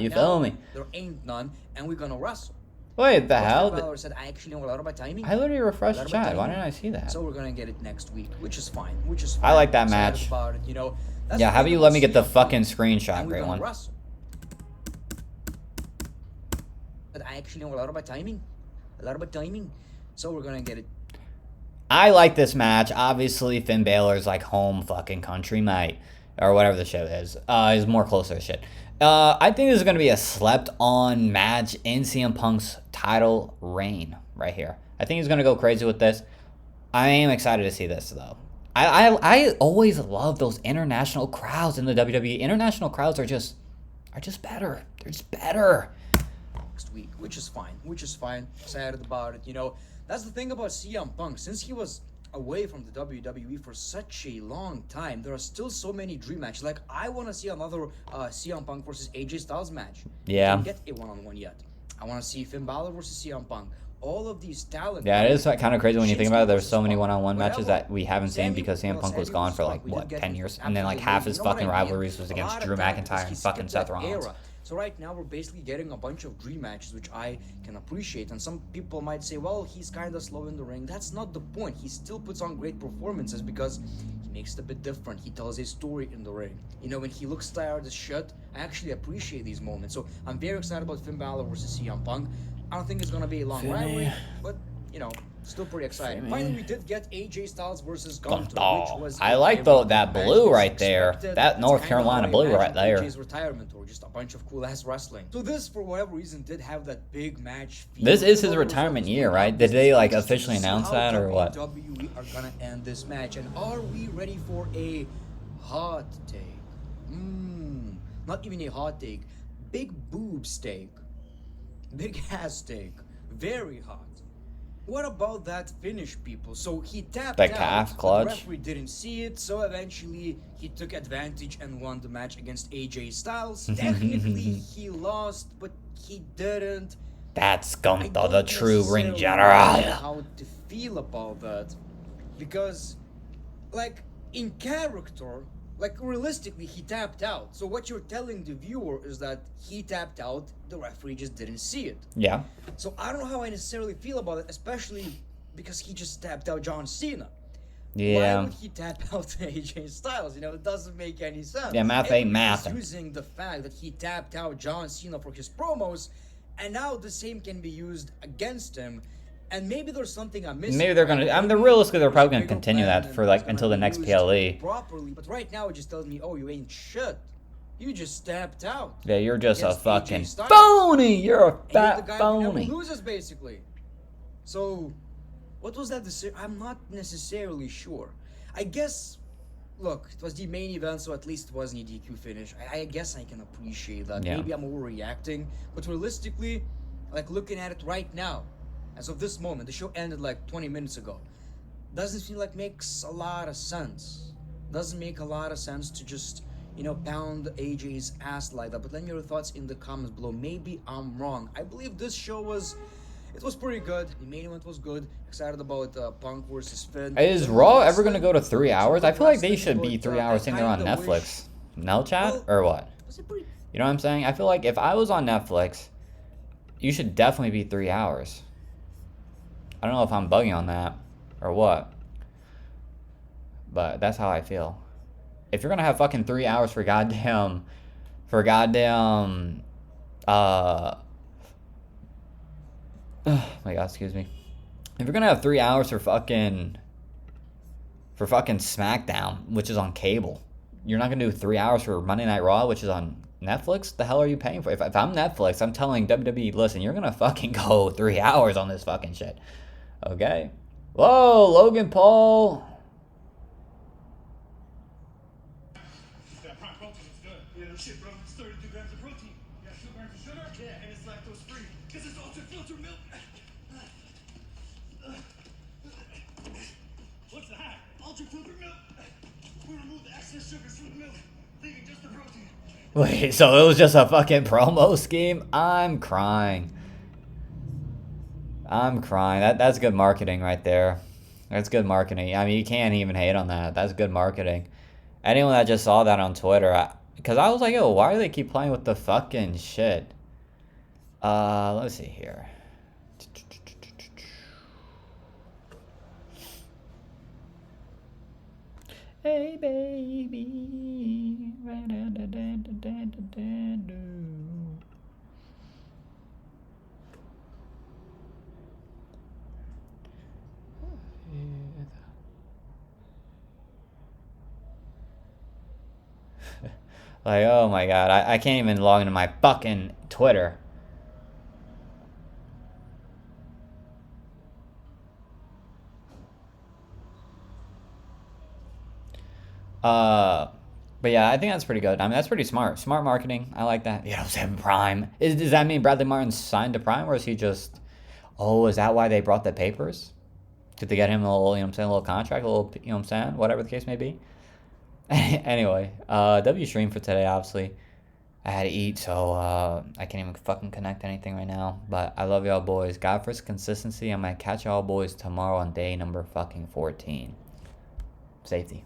you feel me? There ain't none, and we're gonna wrestle." Wait, the hell? Balor said, "I actually know a lot about timing." I literally refreshed chat. Why didn't I see that? So we're gonna get it next week, which is fine. I like that match. About it, you know. Yeah, how about you let me get the fucking screenshot, great one. Wrestle. But I actually know a lot about timing. So we're gonna get it. I like this match. Obviously, Finn Balor's like home fucking country, mate. Or whatever the show is. Is more closer to shit. I think this is going to be a slept-on match in CM Punk's title reign right here. I think he's going to go crazy with this. I am excited to see this, though. I always love those international crowds in the WWE. International crowds are just better. They're just better. Next week, which is fine. Excited about it, you know. That's the thing about CM Punk. Since he was away from the WWE for such a long time, there are still so many dream matches. Like, I want to see another CM Punk versus AJ Styles match. Yeah. Didn't get a one-on-one yet. I want to see Finn Balor versus CM Punk. All of these talent. Yeah, it is kind of crazy when you think about it. There's so many one-on-one matches that we haven't seen because CM Punk was gone for like, what, 10 years? And then like half his fucking rivalries was against Drew McIntyre and fucking Seth Rollins. So right now we're basically getting a bunch of dream matches, which I can appreciate. And some people might say, well, he's kind of slow in the ring. That's not the point. He still puts on great performances because he makes it a bit different. He tells a story in the ring. You know, when he looks tired as shit, I actually appreciate these moments. So I'm very excited about Finn Balor versus CM Punk. I don't think it's going to be a long rivalry, but, you know, still pretty exciting. Finally, we did get AJ Styles versus Gunther, which was I like that blue right there. That North Carolina blue right there. AJ's retirement or just a bunch of cool ass wrestling. So this, for whatever reason, did have that big match. This is his retirement year, right? Did they like officially announce that or what? WWE are gonna end this match, and are we ready for a hot take? Not even a hot take. Big boob steak. Big ass steak. Very hot. What about that finish, people? So he tapped out. The calf clutch. The referee didn't see it, so eventually he took advantage and won the match against AJ Styles. Technically, he lost, but he didn't. That's Gunther, the true ring general. How to feel about that? Because, like, in character, like, realistically, he tapped out. So what you're telling the viewer is that he tapped out, the referee just didn't see it. Yeah. So I don't know how I necessarily feel about it, especially because he just tapped out John Cena. Yeah. Why would he tap out AJ Styles? You know, it doesn't make any sense. Yeah, math ain't math. Using the fact that he tapped out John Cena for his promos, and now the same can be used against him. And maybe there's something I'm missing. Maybe they're gonna. Realistically, they're probably gonna continue that for like until the next PLE. Properly, but right now it just tells me, oh, you ain't shit. You just tapped out. Yeah, you're just a fucking phony. You're a fat the guy phony. Who never loses, basically. So, what was that decision? I'm not necessarily sure. I guess, look, it was the main event, so at least it wasn't a DQ finish. I guess I can appreciate that. Yeah. Maybe I'm overreacting, but realistically, like looking at it right now, as of this moment, the show ended like 20 minutes ago. Doesn't feel like makes a lot of sense. Doesn't make a lot of sense to just, you know, pound AJ's ass like that. But let me know your thoughts in the comments below. Maybe I'm wrong. I believe this show was pretty good. The main event was good. Excited about Punk versus Finn. Is Raw ever gonna go to 3 hours? I feel like they should be 3 hours saying they're on Netflix. No chat or what? You know what I'm saying? I feel like if I was on Netflix, you should definitely be 3 hours. I don't know if I'm bugging on that or what, but that's how I feel. If you're gonna have fucking 3 hours for goddamn, oh my god, excuse me. If you're gonna have 3 hours for fucking SmackDown, which is on cable, you're not gonna do 3 hours for Monday Night Raw, which is on Netflix, the hell are you paying for? If I'm Netflix, I'm telling WWE, listen, you're gonna fucking go 3 hours on this fucking shit. Okay? Whoa, Logan Paul. That prime protein is good. Yeah, no shit, bro. It's 32 grams of protein. You got 2 grams of sugar? Yeah, and it's lactose free. Because it's ultra filtered milk. What's the hack? Ultra filtered milk. We remove the excess sugars from the milk, leaving just the protein. Wait, so it was just a fucking promo scheme? I'm crying. I'm crying. That's good marketing right there. That's good marketing. I mean, you can't even hate on that. That's good marketing. Anyone that just saw that on Twitter, because I was like, yo, why do they keep playing with the fucking shit? Let's see here. Hey, baby. Like, oh my god, I can't even log into my fucking Twitter. But yeah, I think that's pretty good. I mean, that's pretty smart. Smart marketing. I like that. You know, Sam Prime. Does that mean Bradley Martin signed to Prime, or is he just... Oh, is that why they brought the papers? Did they get him a little, you know what I'm saying, a little contract, a little, you know what I'm saying? Whatever the case may be. Anyway, W stream for today, obviously. I had to eat, so I can't even fucking connect anything right now. But I love y'all boys. God first consistency. I'm going to catch y'all boys tomorrow on day number fucking 14. Safety.